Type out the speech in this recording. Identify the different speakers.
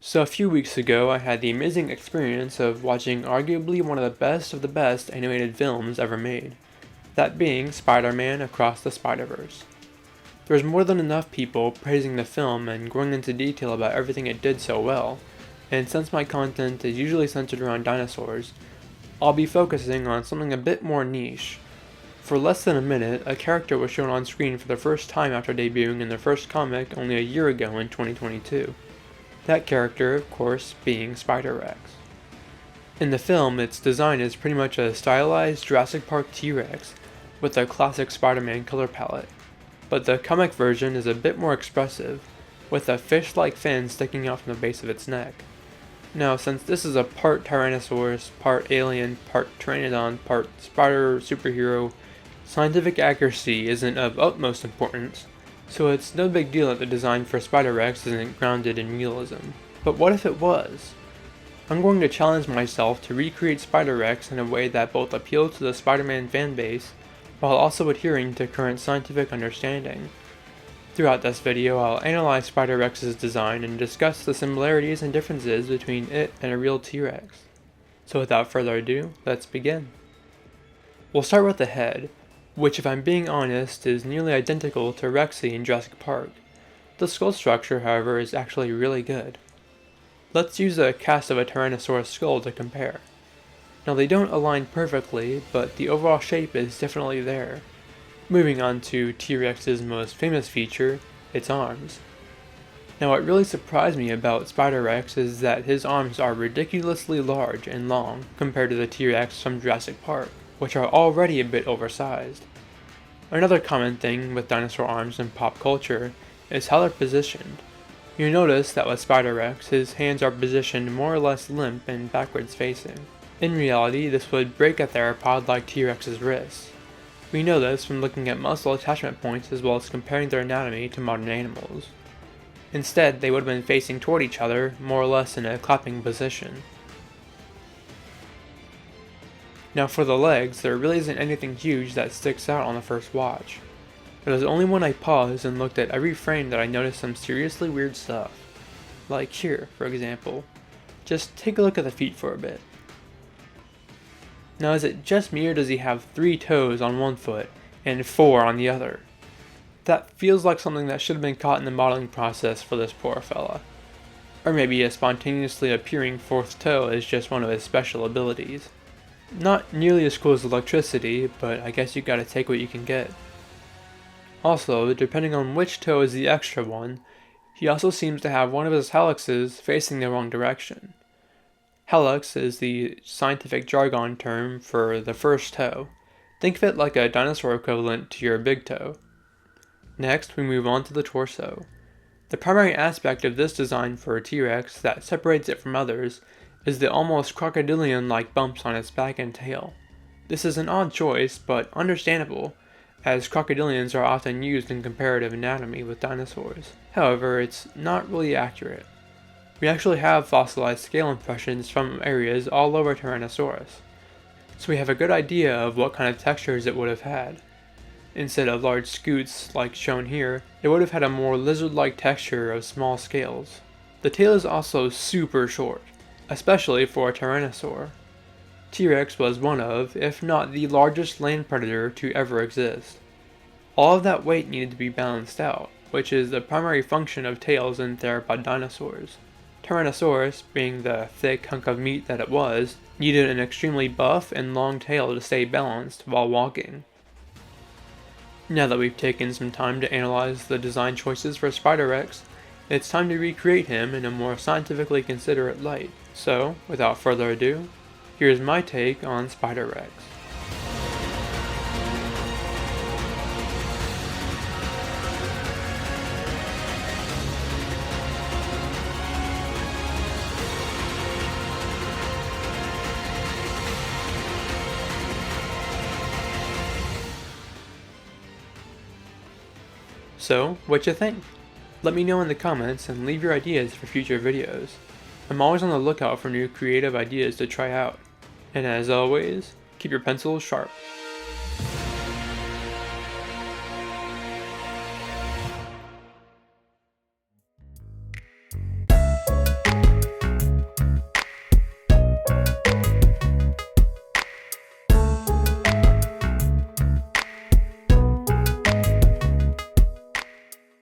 Speaker 1: So a few weeks ago, I had the amazing experience of watching arguably one of the best animated films ever made. That being Spider-Man Across the Spider-Verse. There was more than enough people praising the film and going into detail about everything it did so well, and since my content is usually centered around dinosaurs, I'll be focusing on something a bit more niche. For less than a minute, a character was shown on screen for the first time after debuting in the first comic only a year ago in 2022. That character, of course, being Spider-Rex. In the film, its design is pretty much a stylized Jurassic Park T-Rex with a classic Spider-Man color palette, but the comic version is a bit more expressive, with a fish-like fin sticking out from the base of its neck. Now, since this is a part Tyrannosaurus, part alien, part Pteranodon, part spider superhero, scientific accuracy isn't of utmost importance, so it's no big deal that the design for Spider-Rex isn't grounded in realism. But what if it was? I'm going to challenge myself to recreate Spider-Rex in a way that both appeals to the Spider-Man fanbase, while also adhering to current scientific understanding. Throughout this video, I'll analyze Spider-Rex's design and discuss the similarities and differences between it and a real T-Rex. So without further ado, let's begin. We'll start with the head, which if I'm being honest is nearly identical to Rexy in Jurassic Park. The skull structure, however, is actually really good. Let's use a cast of a Tyrannosaurus skull to compare. Now they don't align perfectly, but the overall shape is definitely there. Moving on to T-Rex's most famous feature, its arms. Now what really surprised me about Spider-Rex is that his arms are ridiculously large and long compared to the T-Rex from Jurassic Park, which are already a bit oversized. Another common thing with dinosaur arms in pop culture is how they're positioned. You notice that with Spider-Rex, his hands are positioned more or less limp and backwards facing. In reality, this would break a theropod like T-Rex's wrists. We know this from looking at muscle attachment points as well as comparing their anatomy to modern animals. Instead, they would have been facing toward each other, more or less in a clapping position. Now for the legs, there really isn't anything huge that sticks out on the first watch. It was only when I paused and looked at every frame that I noticed some seriously weird stuff. Like here, for example. Just take a look at the feet for a bit. Now is it just me or does he have 3 toes on one foot and 4 on the other? That feels like something that should have been caught in the modeling process for this poor fella. Or maybe a spontaneously appearing 4th toe is just one of his special abilities. Not nearly as cool as electricity, but I guess you gotta take what you can get. Also, depending on which toe is the extra one, he also seems to have one of his hellixes facing the wrong direction. Hellix is the scientific jargon term for the first toe. Think of it like a dinosaur equivalent to your big toe. Next, we move on to the torso. The primary aspect of this design for a T-Rex that separates it from others is the almost crocodilian-like bumps on its back and tail. This is an odd choice, but understandable, as crocodilians are often used in comparative anatomy with dinosaurs. However, it's not really accurate. We actually have fossilized scale impressions from areas all over Tyrannosaurus, so we have a good idea of what kind of textures it would have had. Instead of large scoots like shown here, it would have had a more lizard-like texture of small scales. The tail is also super short, especially for a Tyrannosaur. T-Rex was one of, if not the largest land predator to ever exist. All of that weight needed to be balanced out, which is the primary function of tails in theropod dinosaurs. Tyrannosaurus, being the thick hunk of meat that it was, needed an extremely buff and long tail to stay balanced while walking. Now that we've taken some time to analyze the design choices for Spider-Rex, it's time to recreate him in a more scientifically considerate light. So, without further ado, here's my take on Spider-Rex. So, what you think? Let me know in the comments and leave your ideas for future videos. I'm always on the lookout for new creative ideas to try out. And as always, keep your pencils sharp.